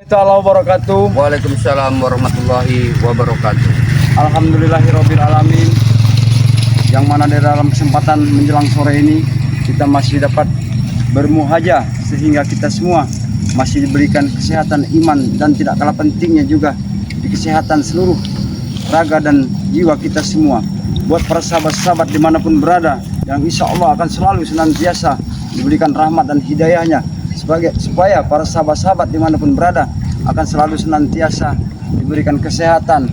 Assalamualaikum wabarakatuh. Waalaikumsalam warahmatullahi wabarakatuh. Alhamdulillahirabbil alamin. Yang mana di dalam kesempatan menjelang sore ini kita masih dapat bermuhajah sehingga kita semua masih diberikan kesehatan iman dan tidak kalah pentingnya juga di kesehatan seluruh raga dan jiwa kita semua. Buat para sahabat-sahabat dimanapun berada yang insya Allah akan selalu senantiasa diberikan rahmat dan hidayahnya supaya para sahabat-sahabat dimanapun berada akan selalu senantiasa diberikan kesehatan,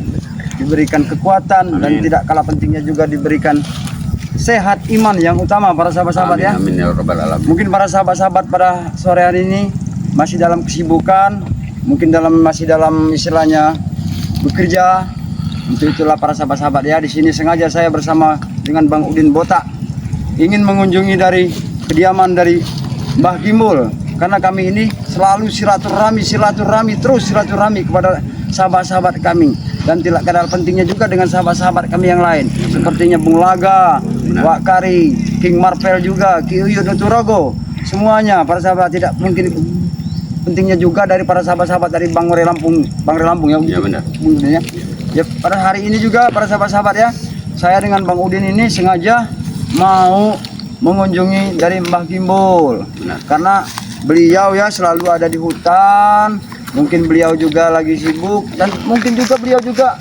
diberikan kekuatan. Amin. Dan tidak kalah pentingnya juga diberikan sehat iman yang utama para sahabat-sahabat. Amin, ya. Amin ya rabbal alamin. Mungkin para sahabat-sahabat pada sore hari ini masih dalam kesibukan, mungkin masih dalam istilahnya bekerja. Untuk itulah para sahabat-sahabat ya, di sini sengaja saya bersama dengan Bang Udin Botak ingin mengunjungi dari kediaman dari Mbah Gimbul, karena kami ini selalu silaturahmi kepada sahabat-sahabat kami, dan tidak kalah pentingnya juga dengan sahabat-sahabat kami yang lain sepertinya Bung Laga, Wak Kari, King Marvel juga, Ki Uyud Nuturogo, semuanya para sahabat. Tidak mungkin pentingnya juga dari para sahabat-sahabat dari Bang Re Lampung ya. Iya benar. Ya, pada hari ini juga para sahabat-sahabat ya, saya dengan Bang Udin ini sengaja mau mengunjungi dari Mbah Gimbul. Benar. Karena beliau ya selalu ada di hutan, mungkin beliau juga lagi sibuk, dan mungkin juga beliau juga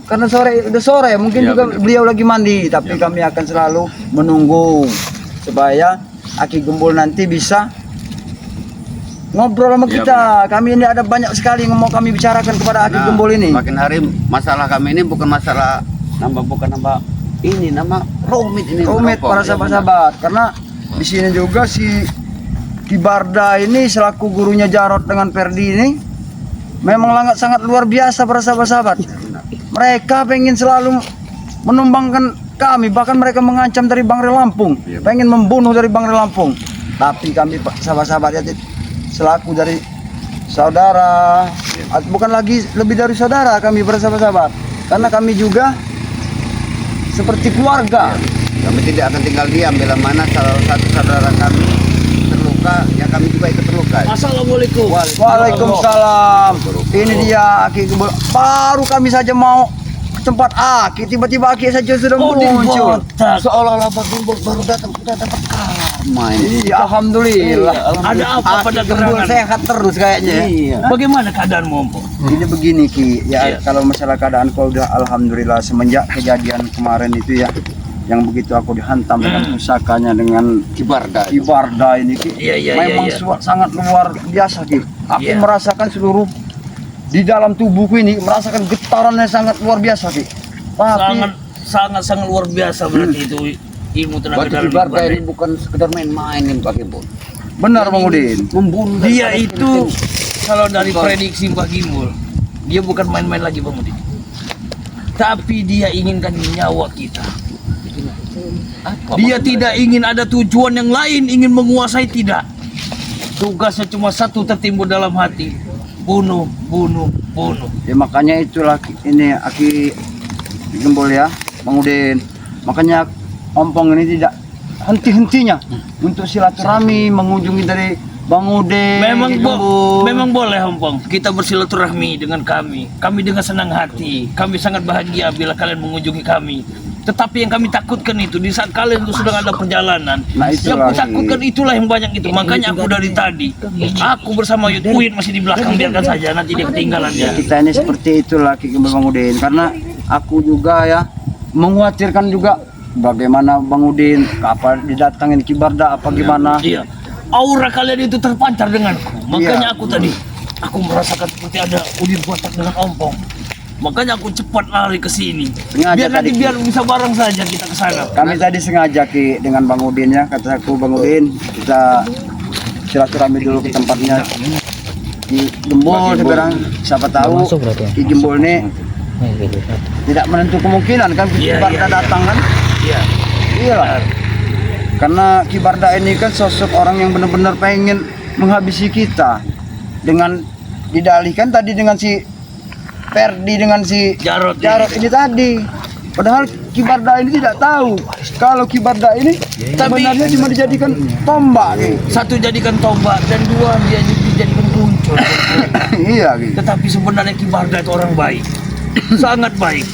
karena udah sore mungkin ya, juga benar. Beliau lagi mandi, tapi ya, kami akan selalu menunggu supaya Aki Gimbul nanti bisa ngobrol sama kita. Kami ini ada banyak sekali yang mau kami bicarakan kepada Aki Gimbul ini. Makin hari masalah kami ini bukan masalah nama rumit ini. Rumit para sahabat-sahabat, karena di sini juga si Ki Barda ini selaku gurunya Jarot dengan Ferdi ini memang sangat luar biasa para sahabat-sahabat. Mereka pengen selalu menumbangkan kami, bahkan mereka mengancam dari Bang Re Lampung, pengen membunuh dari Bang Re Lampung. Tapi kami sahabat-sahabat ya, selaku dari saudara, bukan lagi lebih dari saudara kami para sahabat-sahabat, karena kami juga seperti keluarga. Kami tidak akan tinggal diam bila mana salah satu saudara kami terluka, ya kami juga ikut terluka. Assalamualaikum. Waalaikumsalam. Ini dia Aki Gimbul. Baru kami saja mau ke tempat Aki, tiba-tiba Aki saja sudah muncul. Seolah-olah Bang Gimbul baru datang, kita dapat karma ini. Iya, alhamdulillah. Ada apa pada gerangan? Sehat terus kayaknya. Iya. Bagaimana keadaanmu, Om? Ini begini Ki, ya kalau masalah keadaan kau udah alhamdulillah semenjak kejadian kemarin itu ya, yang begitu aku dihantam dengan pusakanya dengan Ki Barda ini Ki. Memang sangat luar biasa Ki. Aku merasakan seluruh di dalam tubuhku ini merasakan getarannya sangat luar biasa Ki. Sangat luar biasa berarti itu ilmu tenaga dalam. Ki Barda ini bukan sekedar main-main ini Pak Gimbul. Benar Bang Udin. Membunuh. Dia itu kalau dari prediksi Mbah Gimbul, dia bukan main-main lagi Bang Udin. Tapi dia inginkan nyawa kita. Dia tidak ingin ada tujuan yang lain, ingin menguasai, tidak. Tugasnya cuma satu tertimbun dalam hati, bunuh. Ya makanya itulah ini Aki Gimbul ya Bang Udin. Makanya Ompong ini tidak henti-hentinya untuk silaturahmi, mengunjungi dari Bang Udin. Memang boleh Ompong, kita bersilaturahmi dengan kami dengan senang hati. Kami sangat bahagia bila kalian mengunjungi kami. Tetapi yang kami takutkan itu di saat kalian itu sedang ada perjalanan, yang aku takutkan itulah yang banyak itu. Makanya aku dari tadi, aku bersama Uyud masih di belakang, biarkan saja nanti dia ketinggalan ya. Kita ini seperti itulah Ki Bang Udin, karena aku juga ya mengkhawatirkan juga bagaimana Bang Udin, kapan didatangin Ki Barda apa gimana. Iya. Aura kalian itu terpancar denganku. Makanya aku tadi merasakan seperti ada Udin Botak dengan Ompong. Makanya aku cepat lari ke sini. Biar bisa bareng saja kita ke sana. Kami tadi sengaja Ki dengan Bang Udin ya, kataku Bang Udin, kita silaturahmi dulu ke tempatnya Ki Gimbul. Sekarang siapa tahu Ki Gimbul ini tidak menentu kemungkinan kan Ki Barda datang kan? Iya lah. Karena Ki Barda ini kan sosok orang yang benar-benar pengen menghabisi kita, dengan didalihkan tadi dengan si Ferdi dengan si Jarot ini tadi. Padahal Ki Barda ini tidak tahu kalau Ki Barda ini sebenarnya cuma dijadikan tombak nih. Satu jadikan tombak dan dua dia dijadikan peluncut. Iya gitu. Tetapi sebenarnya Ki Barda itu orang baik. Sangat baik.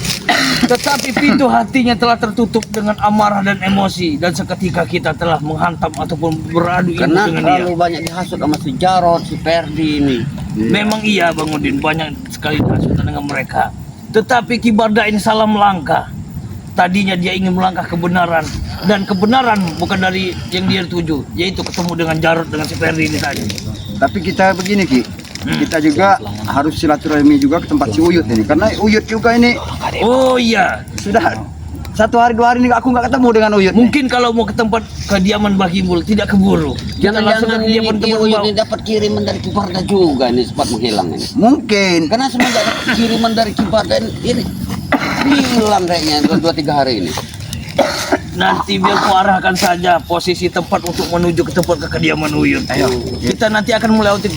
Tetapi pintu hatinya telah tertutup dengan amarah dan emosi, dan seketika kita telah menghantam ataupun beradu ilmu Karena dengan dia. terlalu banyak dihasut sama si Jarod, si Ferdi ini. Memang iya Bang Udin, banyak sekali hasutan dengan mereka. Tetapi Ki Barda ini salah melangkah. Tadinya dia ingin melangkah kebenaran, dan kebenaran bukan dari yang dia tuju, yaitu ketemu dengan Jarod dengan si Ferdi ini tadi. Tapi kita begini Ki, kita juga harus silaturahmi juga ke tempat si Uyut ini, karena Uyut juga ini Oh iya, sudah 1 hari 2 hari ini aku nggak ketemu dengan Uyut. mungkin kalau mau ke tempat kediaman Bahimul tidak keburu. Kita langsung ke Jangan-jangan ini kediaman teman Uyut Bau. ini dapat kiriman dari Kibarda juga nih sempat menghilang ini. Mungkin. Karena semenjak dapat kiriman dari Kibarda ini hilang kayaknya 2-3 hari ini. Nanti biar ku arahkan saja posisi tempat untuk menuju ke tempat kediaman Uyut. Ayo. Kita nanti akan melewati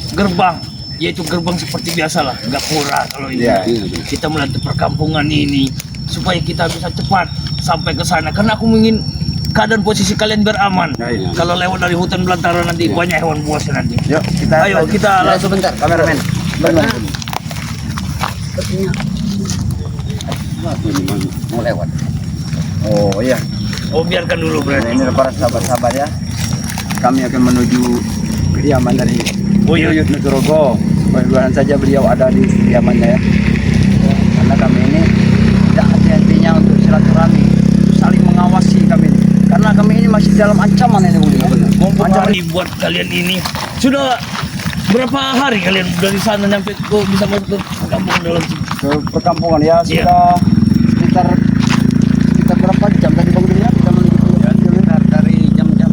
gerbang, yaitu gerbang seperti biasa lah, nggak murah kalau ini. Iya. Kita melewati perkampungan ini supaya kita bisa cepat sampai ke sana. Karena aku ingin keadaan posisi kalian biar aman. Iya. Kalau lewat dari hutan belantara nanti banyak hewan buas nanti. Yuk kita. Ayo kita Ya, langsung. sebentar. Kameramen. Benar. Waktu ini mau lewat. Oh iya. Oh biarkan dulu Nah, berarti. ini para sahabat-sahabat ya. Kami akan menuju kediaman dari Uyut Nugroho. Mudah-mudahan saja beliau ada di kediamannya ya. Karena kami ini tidak henti-hentinya untuk silaturahmi, untuk saling mengawasi kami ini. Karena kami ini masih dalam ancaman ini Budi. Mumpung Ancaman hari buat kalian ini sudah berapa hari kalian dari sana sampai kok bisa masuk ke kampung dalam sini? ke perkampungan ya Iya. sudah sekitar berapa jam tadi Bang Budi ya? Kita menuju ke Sebentar dari jam-jam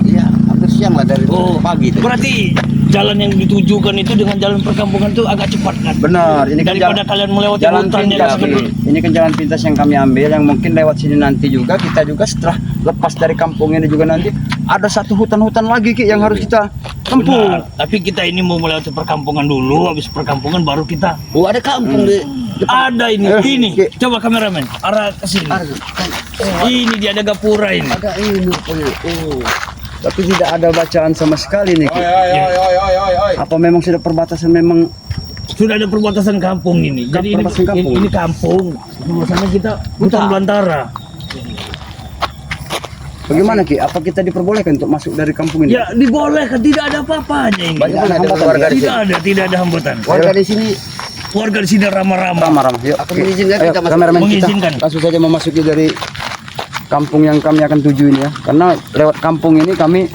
iya hampir siang lah dari Oh, pagi itu. berarti jalan yang ditujukan itu dengan jalan perkampungan itu agak cepat kan? Benar, ini kan Daripada kalian melewati jalan hutan yang pintas. sangat Ini kan jalan pintas yang kami ambil, yang mungkin lewat sini nanti juga kita juga setelah lepas dari kampung ini juga nanti ada satu hutan-hutan lagi Ki yang harus kita tempuh. benar. Tapi kita ini mau melewati perkampungan dulu, habis perkampungan baru kita Oh, ada kampung di ada ini, ini. Ki. Coba kameramen arah ke sini. Ini dia ada gapura ini. ada ini punya. Oh. Tapi tidak ada bacaan sama sekali nih Ki. Apa memang sudah perbatasan memang Sudah ada perbatasan kampung ini. Jadi ini, Perbatasan kampung. ini kampung. Biasanya kita hutan belantara. bagaimana Ki? Apa kita diperbolehkan untuk masuk dari kampung ini? Ya dibolehkan, tidak ada apa-apanya ini. Banyak hambatan warga di sini. Tidak ada hambatan. Warga di sini Warga di sini ramah-ramah. Ramah-ramah. Yuk. Aku mengizinkan Ayo, kita masuk. kameramen Mengizinkan. kita langsung saja memasuki dari kampung yang kami akan tuju ini ya. Karena lewat kampung ini kami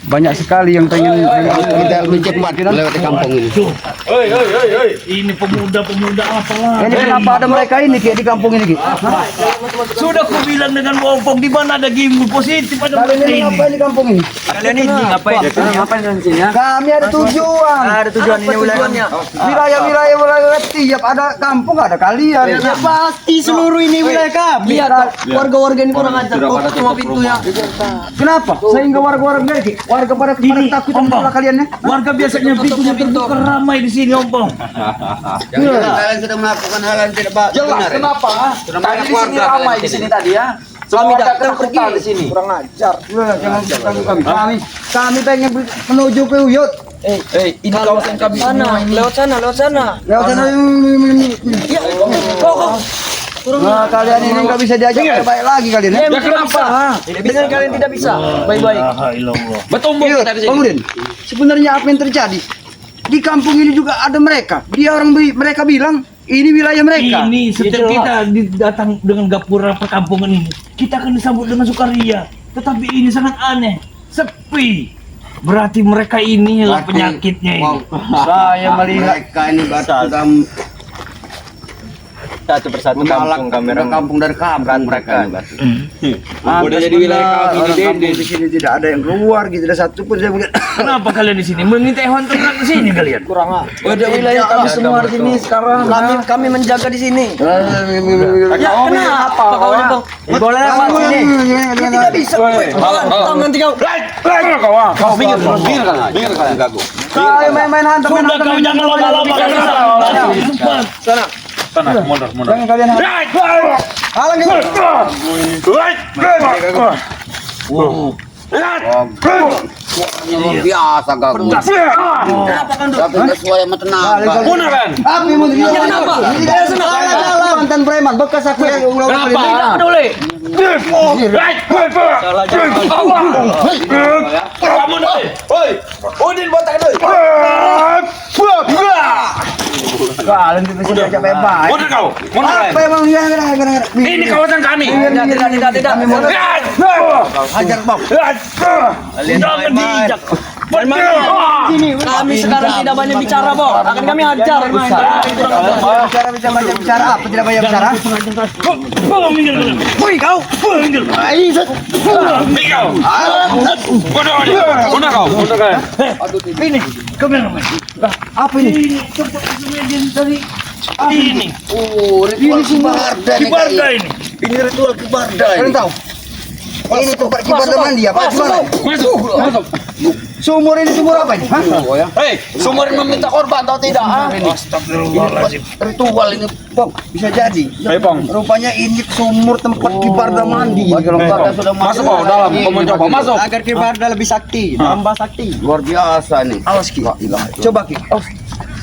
banyak sekali yang pengen Kita lebih cepat lewat di kampung ini. Tuh. Ini pemuda-pemuda apalah. Ini kenapa ada mereka ini Ki di kampung ini Ki? Sudah ku bilang dengan Bompong di mana ada gimbal positif ada Kalian mereka ini ini. ngapain di kampung ini? Kalian ini ngapain? Ngapain di sini ya? Kami ada tujuan. Ada tujuan ini wilayahnya. Wilayah tiap ada kampung ada kalian. Ya pasti seluruh ini wilayah kami. Lihat warga-warga ini kurang ajar. Tutup semua pintunya. Kenapa? Sehingga warga-warga ini warga pada Ini, takut Om sama Bang. kalian ya? Warga biasanya pintunya terbuka ramai di sini, Ompong. Jangan kalian sudah melakukan hal yang tidak benar. Jelas kenapa? Sudah Tadi banyak di sini warga ramai kalian di di sini sini. tadi ya. Suami datang pergi di sini. Kurang ajar. Jangan ganggu kami. Kami pengen menuju ke Uyut. Ini kawasan kami sana. Lewat sana, lewat sana. Lewat sana. Ya, kok. Nah, kalian ini nggak bisa diajak baik lagi kalian ya? Ya kenapa? Dengan kalian tidak bisa. Baik-baik. La ilallah. Iya, Bang Udin. Sebenarnya apa yang terjadi? Di kampung ini juga ada mereka. Mereka bilang ini wilayah mereka. Ini setiap kita datang dengan gapura perkampungan ini, kita akan disambut dengan sukaria. Tetapi ini sangat aneh, sepi. Berarti mereka inilah Berarti- penyakitnya ini. Saya melihat Mereka ini sudah Satu persatu mengalak kampung kamera. kampung dari kampung mereka. udah jadi wilayah kami di sini tidak ada yang keluar gitu, tidak satu pun saya mungkin. Kenapa kalian di sini? Meminta hewan ternak ke sini kalian? Ada wilayah kami semua di sini sekarang. Kami menjaga di sini. Ya kenapa? Boleh lewat sini. Tidak bisa. Nanti kau. Kau pinggir kalian gagu. Saya main-main hantam. Sudah kau jangan lama-lama kalian. Cepat. Jangan kalian halang gitu. Luar biasa ganggu. Tapi sesuai sama tenaga. Api mau dia. Kenapa? Mantan preman bekas aku yang ulang Tidak peduli. Kamu nih. Udin botak dulu. Kalian bisa diajak bebas. Mundur kau. Apa emang dia Ini kawasan kami. Tidak. Hajar bang. Jangan diinjak. Kami sekarang tidak banyak bicara, Bo. Akan kami hajar. Bicara banyak bicara apa tidak banyak bicara? Minggir. Woi kau. Minggir. Minggir. Mundur kau. Ini kemana? Apa ini? Ini. Oh, ritual kibarda nih. Kibarda ini. Ini ritual kibarda Kalian ini. tahu? Ini tempat kibarda mandi apa? Gimana? Masuk. Sumur ini sumur apa ini? Hah? Hei, sumur meminta korban atau tidak? Astagfirullahaladzim. Ritual ini. Bang, bisa jadi. Rupanya ini sumur tempat kibarda mandi. Kalau kita sudah masuk dalam. Kamu coba masuk. Agar kibarda lebih sakti, tambah sakti. luar biasa nih. Awas Ki. Coba Ki.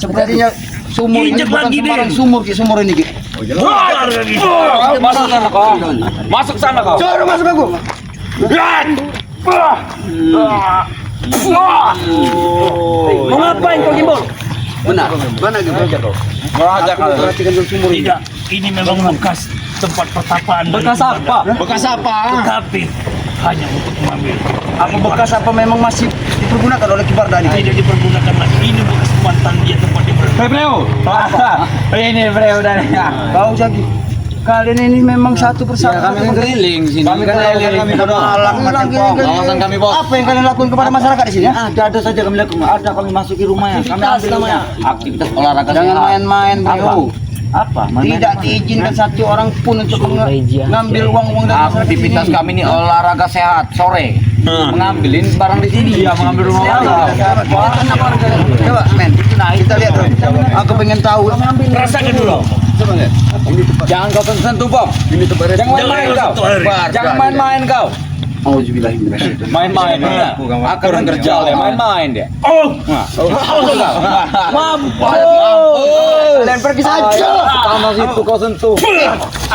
Sepertinya sumur ini Injek bukan lagi, sembarang Den. sumur Ki, sumur ini Ki. Masuk sana kau. Masuk sana kau. Coba masuk aku. Mau ngapain kau gimbal? Benar. Mana gitu? Perhatikan dulu sumur ini. Tidak, ini memang bekas tempat pertapaan. Bekas apa? Bekas apa? Tetapi hanya untuk mengambil. Apa bekas apa memang masih dipergunakan oleh kibarda ini? Tidak dipergunakan lagi. Ini bekas mantan dia tempat dipergunakan. Ini Breo dari. Kau Zaki. Kalian ini memang satu persatu. Kami keliling sini. Kami Kawasan kami, Bos. Apa yang kalian lakukan kepada masyarakat di sini? Ya? Ada saja kami lakukan. Ada kami masuki rumahnya. Kami ambil namanya. Aktivitas olahraga. Jangan main-main, bro. Apa? Tidak diizinkan satu orang pun untuk mengambil uang-uang dari masyarakat Aktivitas sini. kami ini olahraga sehat sore. Mengambilin barang di sini. Iya, mengambil rumah warga. Coba, men. Kita lihat, bro. Aku pengen tahu. Rasakan dulu. Coba lihat. Jangan kau sentuh, Bang. Ini tempat Jangan main-main kau. Satu hari. Jangan main-main kau. Auzubillahiminasyaitonir. Main-main ya. Akan kerja oleh main-main dia. Oh, Kalian pergi saja. Sama situ kau sentuh.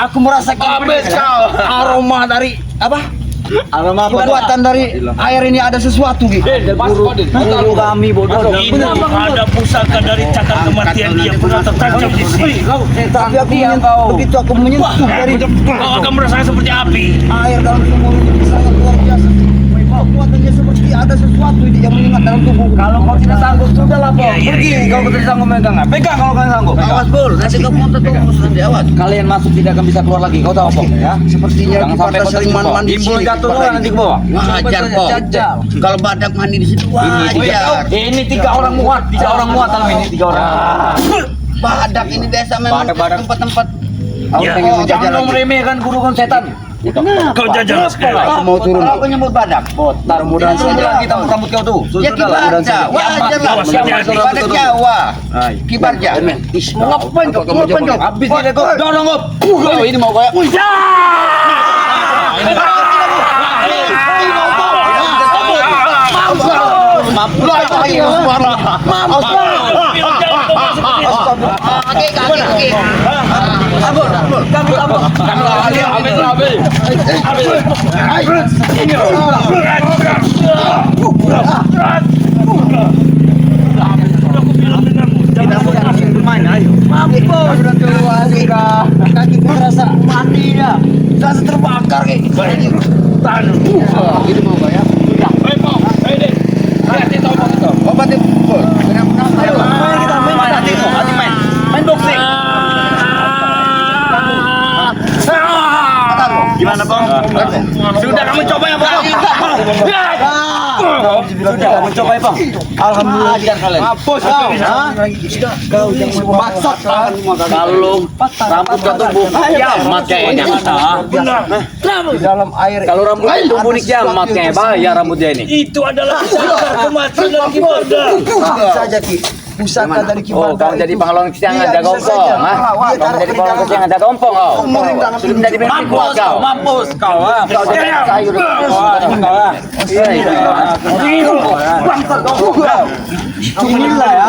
Aku merasakan Habis kau. aroma dari apa? Aroma Kekuatan dari air ini ada sesuatu gitu. Guru kami bodoh. ini ada pusaka dari cakar kematian dia pernah tertancap di sini. Tapi aku begitu aku menyentuh dari Kau akan merasakan seperti api. air dalam tubuh ini sangat luar biasa. Kekuatannya seperti ada sesuatu yang menyengat dalam tubuh. Kalau kau tidak sanggup sudahlah, Bang. Iya, Pergi. iya. Kalau kau tidak sanggup megang, pegang kalau kau sanggup. Awas, Bol. Nanti kau mau terus nanti awas. Kalian masuk tidak akan bisa keluar lagi. Kau tahu apa? Ya. Sepertinya Jangan kita sampai kau sering terjebak. mandi di Timbul sini. jatuh dulu nanti ke bawah. Wajar, Bol. Jajal. Kalau badak mandi di situ wajar. Ini 3 orang muat. 3 orang muat dalam ini. 3 orang. Badak ini biasa memang Badak-badak. tempat-tempat. Aku Ya. pengen menjajah Jangan lagi. meremehkan guru kon setan. Kau jajal sekali. Aku mau turun. Kalau aku nyebut badak. Mudah-mudahan saja Kita rambut kau tuh. Ya kibarja, wajar lah. Awas, hati-hati. Badak Jawa. Kibarja. Mau ngapain kau? Mau ngapain kau? Habis dia kau. Dorong kau. Ini mau kayak. Kaki terasa mati dah. Terasa terbakar kayak. Ini mau kayak. Obat itu. Main boxing. Gimana, Bang? Sudah kamu coba ya, Bang? Sudah mencoba ya, Bang. Alhamdulillah ajar kalian. Hapus kau. Kau jangan maksud Kalau rambut kau tumbuh kiamat kayaknya. di dalam air. Kalau rambut kau tumbuh nih kiamat kayaknya. Bahaya rambutnya ini. Itu adalah cakar kematian dari Kibarda. Bisa saja Ki. pusaka dari Oh, Kibarda kamu jadi itu. pengelola kesiangan Iya, jaga bisa ompong, saja. ha? Dia Kamu taruh jadi di pengelola dalam kesiangan jaga ompong, kau. sumur yang dalam Sudah menjadi benteng kuat kau. Mampus kau. Kau jadi sayur. Cumillah ya.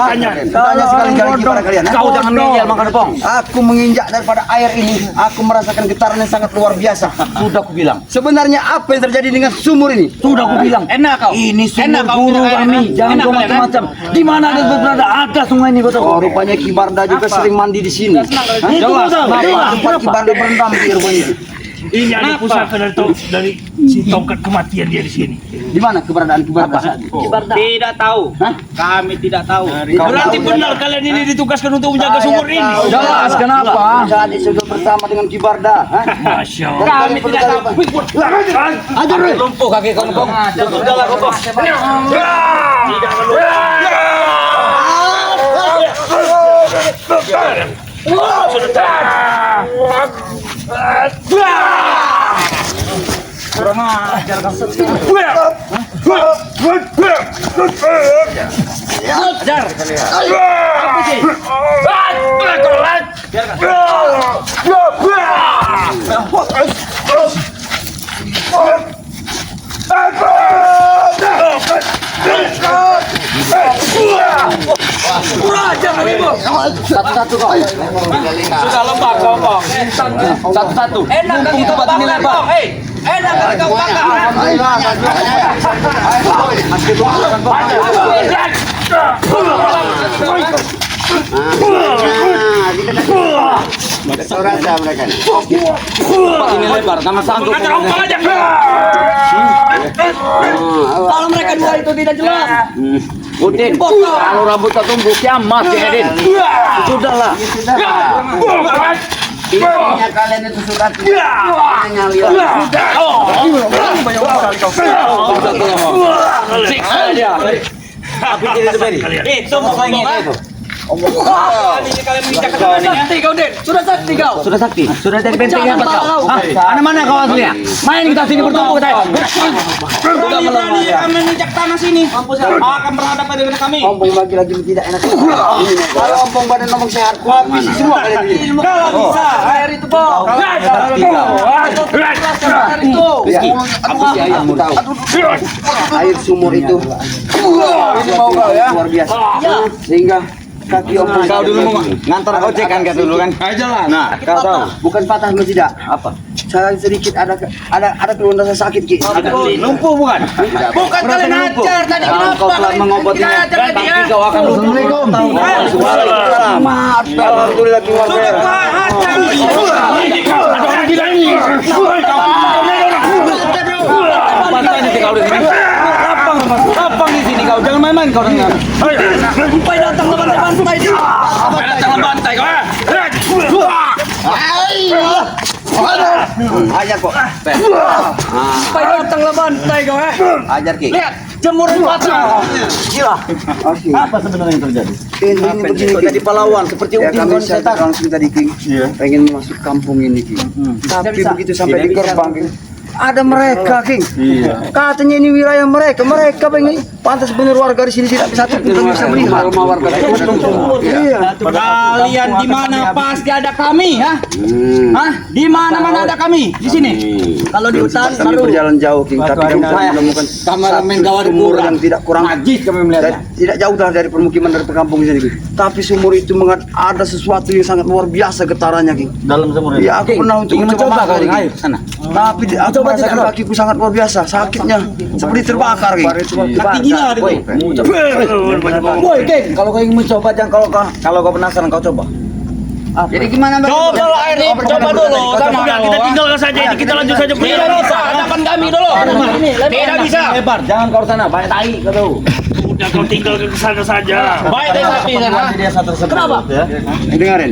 Tanya sekali-kali kepada kalian. Kau jangan ngeyel makan pong. Aku menginjak daripada air ini, aku merasakan getaran yang sangat luar biasa. Sudah aku bilang. Sebenarnya apa yang terjadi dengan sumur ini? Sudah aku bilang. Enak kau. Ini sumur Enak kau guru punya air, kami. ha? Jangan Enak kau kalian, ha? macam-macam. Di mana ada berada? Ada sungai ini kau tahu. Oh, rupanya Kibarda juga sering mandi di sini. Itu kau tahu. Tempat Kibarda berendam di rupanya itu. Ini ada pusaka dari si tongkat kematian dia di sini. Di mana keberadaan Kibarda saat ini? Tidak tahu. Kami tidak tahu. Berarti benar kalian ini ditugaskan untuk menjaga sumur ini. Jelas kenapa? Saat ini sudah bersama dengan Kibarda. Masya Allah. Kami tidak tahu. Ajar, Rey. Lumpuh kaki kau pong. Sudahlah kau pong. Satu-satu kau. Sudah lembab kau, Bang. Satu-satu. Enak kali kau Tempat ini lebar. Enak kali kau bakar. Rasa mereka nih. Tempat ini lebar. Kamu sanggup. Kalau mereka dua itu tidak jelas. Udin, kalau rambut kau tumbuh kiamat ya, Din. Sudahlah. Intinya kalian itu sudah tidak nyali. Siksa dia. Tapi tidak seperti. Tunggu kau ini. Ini kalian menginjak ke tangan sakti kau, Den. Sudah sakti kau. Sudah sakti, sudah jadi benteng apa kau? Hah? Ada mana kau aslinya? Main kita sini bertumpuk kita. Berani-berani kami menginjak tanah sini. Akan berhadapan dengan kami. Ompong lagi-lagi tidak enak. Kalau ompong badan ngomong sehat, ku habisi semua kalian ini. Kalau bisa air itu, Bang. Air itu. Ya, habisi ayammu tahu. Air sumur itu luar biasa. Sehingga kaki ompong Kau dulu mau ngantar ojek kan dulu kan? jalan. Nah, kau tahu. Bukan patah atau tidak? Apa? Saya sedikit ada keluhan rasa sakit Ki. Lumpuh bukan? Bukan kalian ajar tadi Kalau kenapa? kau telah mengobatinya, Kita ajar tadi, Tapi kau akan lumpuh. Waalaikumsalam. Maaf, alhamdulillah keluar. Sudah kau ajar. Pantai nanti kau di sini. Lapang di sini kau. Jangan main-main kau dengan. Sampai datang lebantai dia. Jangan bantai kau. Ajar kok. Sampai datang lebantai kau. Ajar Ki. Lihat jemuran batu. Oke. Apa sebenarnya yang terjadi? Ini begini Ki. Jadi pahlawan seperti Ya Udin kami kau saya setan. langsung tadi Ki. Pengen masuk kampung ini Ki. Tapi begitu sampai di gerbang Ki. Ada mereka, King. Iya. Katanya ini wilayah mereka. Mereka pengen pantas benar warga di sini tidak satu pun kami bisa melihat. Rumah warga Iya. Kalian di mana pasti ada kami, ya? Hah? Di mana-mana ada kami di sini. Kalau di hutan Kami baru berjalan jauh, King. Tapi kami menemukan Kameramen kau ada sumur kurang. yang tidak kurang. Najis kami melihatnya. Tidak jauh dari permukiman dari perkampungan sini, King. Tapi sumur itu ada sesuatu yang sangat luar biasa getarannya, King. Dalam sumur Iya, aku pernah untuk ingin mencoba makan, kau King. air sana. Tapi aku merasakan kakiku sangat luar biasa, sakitnya seperti terbakar, King. Kaki gila itu. Woi, Geng, kalau kau ingin mencoba jangan kalau kau penasaran kau coba. Jadi gimana? Coba lo air ini, coba dulu. Sama Udah, kita tinggalkan saja ini. Kita lanjut saja. Tidak bisa, hadapan kami dulu. Tidak bisa. Lebar, jangan kau sana, banyak tai kau tahu. Udah kau tinggalkan ke sana saja. Baik deh sapi sana. Di desa tersebut. Kenapa? Ya. Dengarin,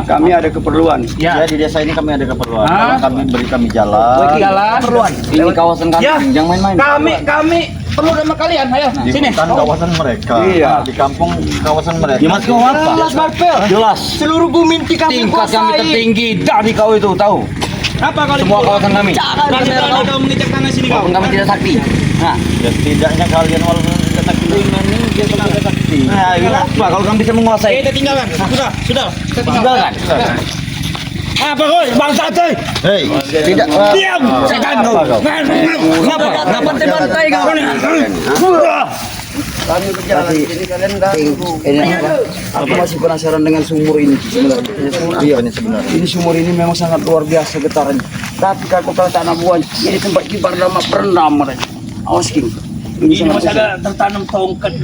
kami ada keperluan. Ya, di desa ini kami ada keperluan. Kalau kami beri kami jalan. Jalan. Ini kawasan kami, Ya. jangan main-main. Kami perlu sama kalian. Ayo, sini. Kawasan mereka. Iya. Di kampung kawasan mereka. Di mas kau apa? Jelas, Barpel. Jelas. Seluruh bumi kami Tingkat kami kuasai. tertinggi dari kau itu tahu. Apa kau Semua kawasan kami. Jangan kau menginjak tanah sini kau. Walaupun kami tidak sakti. Nah, Ya, setidaknya kalian walaupun tidak sakti Nah, apa kalau kamu bisa menguasai? Kita tinggalkan. Sudah. Tinggalkan. Apa kau bangsa tuh? Hei, Tidak. Diam, setan kau. Kenapa? Bantai kau. Kami berjalan di sini kalian enggak. Aku masih penasaran dengan sumur ini sebenarnya. Iya, ini sumur ini memang sangat luar biasa getarannya. Tapi kalau tanah buah ini tempat kibar lama berenam mereka. Awas King. Ini masih ada tertanam tongkat